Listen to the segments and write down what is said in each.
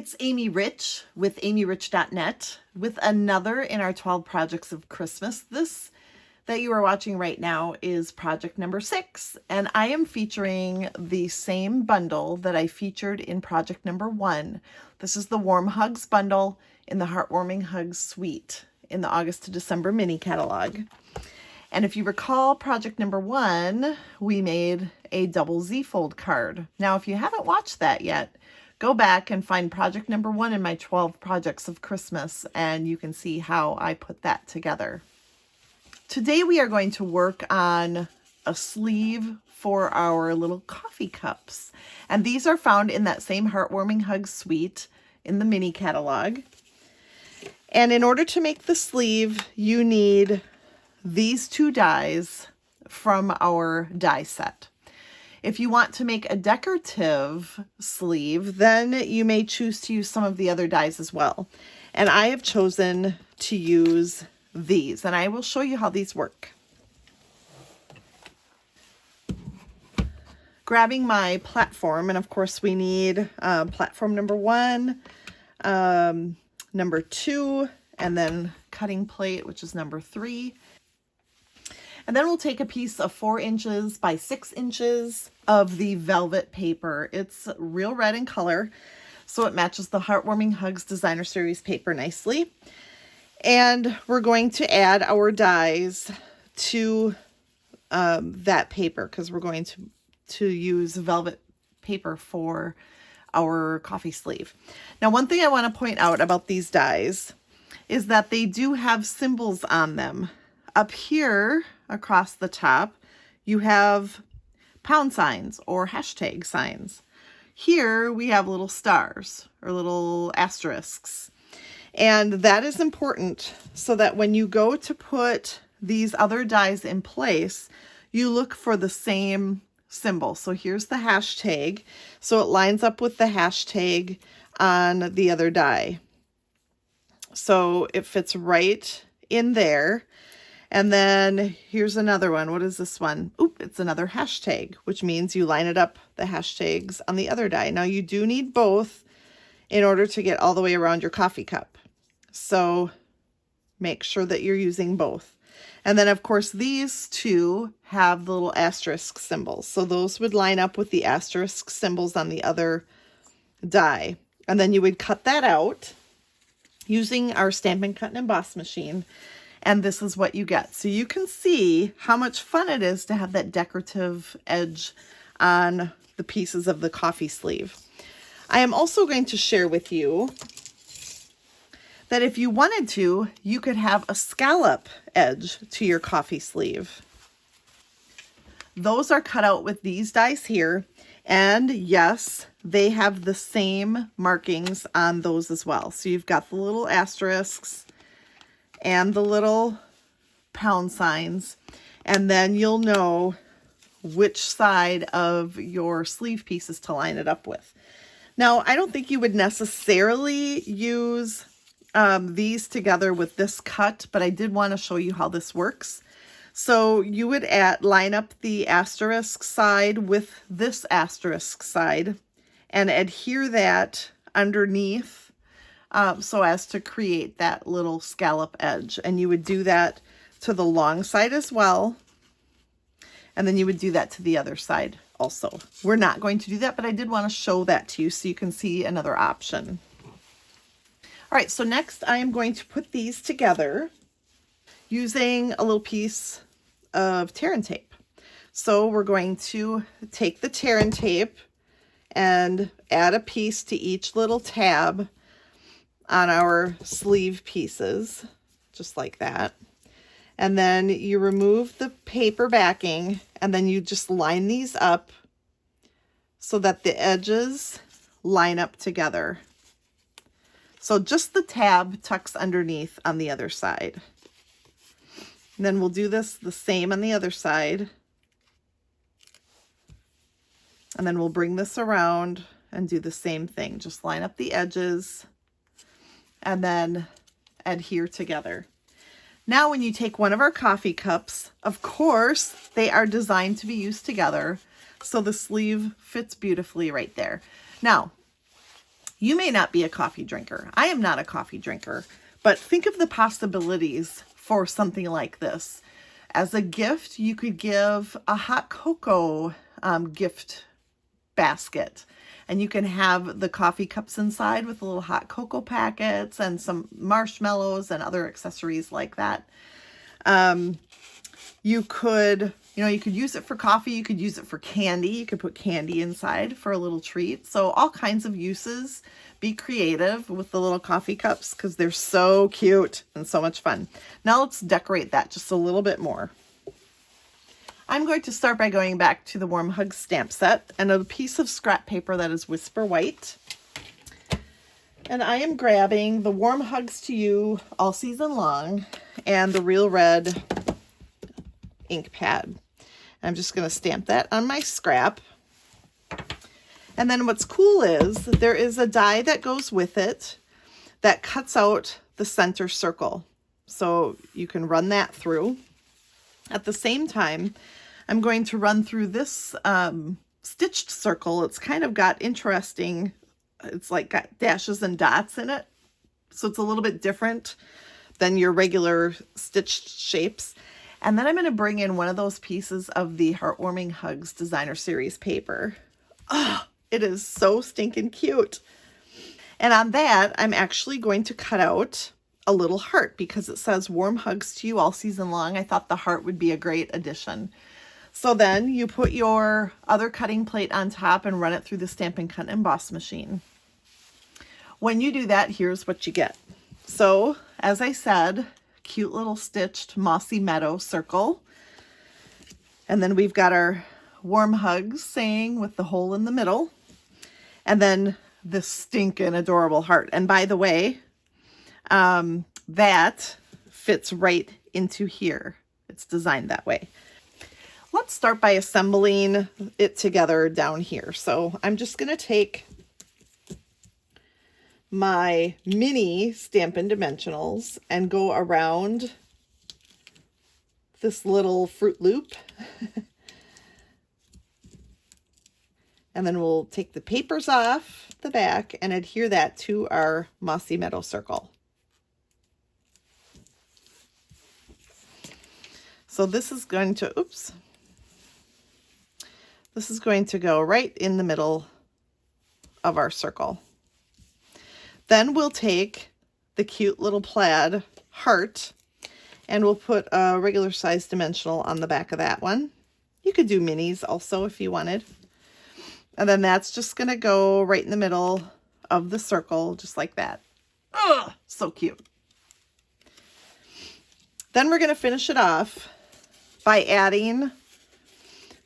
It's Amy Rich with amyrich.net with another in our 12 projects of Christmas. This that you are watching right now is project number 6, and I am featuring the same bundle that I featured in project number 1. This is the Warm Hugs bundle in the Heartwarming Hugs Suite in the August to December mini catalog. And if you recall, project number 1, we made a double Z fold card. Now, if you haven't watched that yet, go back and find project number 1 in my 12 projects of Christmas, and you can see how I put that together. Today we are going to work on a sleeve for our little coffee cups. And these are found in that same Heartwarming Hugs Suite in the mini catalog. And in order to make the sleeve, you need these 2 dies from our die set. If you want to make a decorative sleeve, then you may choose to use some of the other dies as well. And I have chosen to use these, and I will show you how these work. Grabbing my platform, and of course we need platform number 1, number 2, and then cutting plate, which is number 3. And then we'll take a piece of 4 inches by 6 inches of the velvet paper. It's real red in color, so it matches the Heartwarming Hugs Designer Series paper nicely. And we're going to add our dies to that paper because we're going to use velvet paper for our coffee sleeve. Now, one thing I want to point out about these dies is that they do have symbols on them. Up here across the top, you have pound signs or hashtag signs. Here we have little stars or little asterisks. And that is important so that when you go to put these other dies in place, you look for the same symbol. So here's the hashtag. So it lines up with the hashtag on the other die. So it fits right in there. And then here's another one. What is this one? Oop, it's another hashtag, which means you line it up the hashtags on the other die. Now you do need both in order to get all the way around your coffee cup. So make sure that you're using both. And then of course these 2 have the little asterisk symbols. So those would line up with the asterisk symbols on the other die. And then you would cut that out using our Stampin' Cut and Emboss machine. And this is what you get. So you can see how much fun it is to have that decorative edge on the pieces of the coffee sleeve. I am also going to share with you that if you wanted to, you could have a scallop edge to your coffee sleeve. Those are cut out with these dies here. And yes, they have the same markings on those as well. So you've got the little asterisks and the little pound signs, and then you'll know which side of your sleeve pieces to line it up with. Now, I don't think you would necessarily use these together with this cut, but I did want to show you how this works. So you would line up the asterisk side with this asterisk side and adhere that underneath so as to create that little scallop edge. And you would do that to the long side as well. And then you would do that to the other side also. We're not going to do that, but I did want to show that to you so you can see another option. All right, so next I am going to put these together using a little piece of tear and tape. So we're going to take the tear and tape and add a piece to each little tab on our sleeve pieces, just like that. And then you remove the paper backing, and then you just line these up so that the edges line up together. So just the tab tucks underneath on the other side. And then we'll do this the same on the other side. And then we'll bring this around and do the same thing. Just line up the edges and then adhere together. Now, when you take one of our coffee cups, of course, they are designed to be used together, so the sleeve fits beautifully right there. Now, You may not be a coffee drinker. I am not a coffee drinker, but think of the possibilities for something like this. As a gift, you could give a hot cocoa gift basket, and you can have the coffee cups inside with little hot cocoa packets and some marshmallows and other accessories like that. You could use it for coffee. You could use it for candy. You could put candy inside for a little treat. So all kinds of uses. Be creative with the little coffee cups because they're so cute and so much fun. Now let's decorate that just a little bit more. I'm going to start by going back to the Warm Hugs stamp set and a piece of scrap paper that is Whisper White. And I am grabbing the Warm Hugs to You All Season Long and the Real Red ink pad. I'm just going to stamp that on my scrap. And then what's cool is there is a die that goes with it that cuts out the center circle. So you can run that through. At the same time, I'm going to run through this stitched circle. It's kind of got interesting, it's like got dashes and dots in it. So it's a little bit different than your regular stitched shapes. And then I'm going to bring in one of those pieces of the Heartwarming Hugs Designer Series paper. Oh, it is so stinking cute. And on that, I'm actually going to cut out a little heart because it says Warm Hugs to You All Season Long. I thought the heart would be a great addition. So then you put your other cutting plate on top and run it through the Stampin' Cut and Emboss machine. When you do that, here's what you get. So, as I said, cute little stitched Mossy Meadow circle. And then we've got our Warm Hugs saying with the hole in the middle. And then this stinking adorable heart. And by the way, that fits right into here. It's designed that way. Let's start by assembling it together down here. So I'm just going to take my mini Stampin' Dimensionals and go around this little Fruit Loop. And then we'll take the papers off the back and adhere that to our Mossy Meadow circle. So this is going to, this is going to go right in the middle of our circle. Then we'll take the cute little plaid heart and we'll put a regular size dimensional on the back of that one. You could do minis also if you wanted. And then that's just going to go right in the middle of the circle, just like that. Oh, so cute. Then we're going to finish it off by adding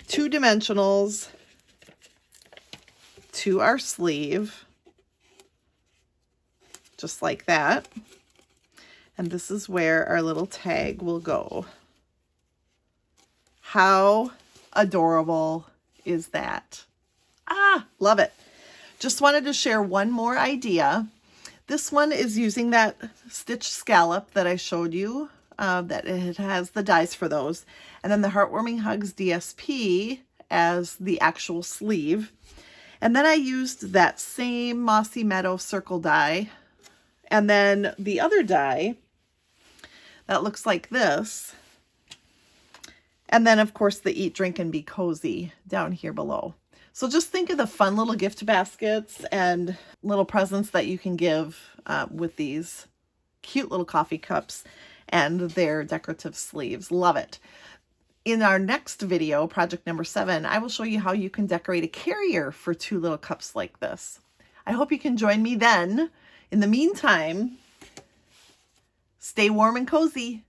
2 dimensionals to our sleeve, just like that. And this is where our little tag will go. How adorable is that? Ah, love it. Just wanted to share one more idea. This one is using that stitch scallop that I showed you, that it has the dies for those. And then the Heartwarming Hugs DSP as the actual sleeve. And then I used that same Mossy Meadow circle die. And then the other die that looks like this. And then, of course, the Eat, Drink, and Be Cozy down here below. So just think of the fun little gift baskets and little presents that you can give with these cute little coffee cups and their decorative sleeves. Love it. In our next video, project number 7, I will show you how you can decorate a carrier for 2 little cups like this. I hope you can join me then. In the meantime, stay warm and cozy.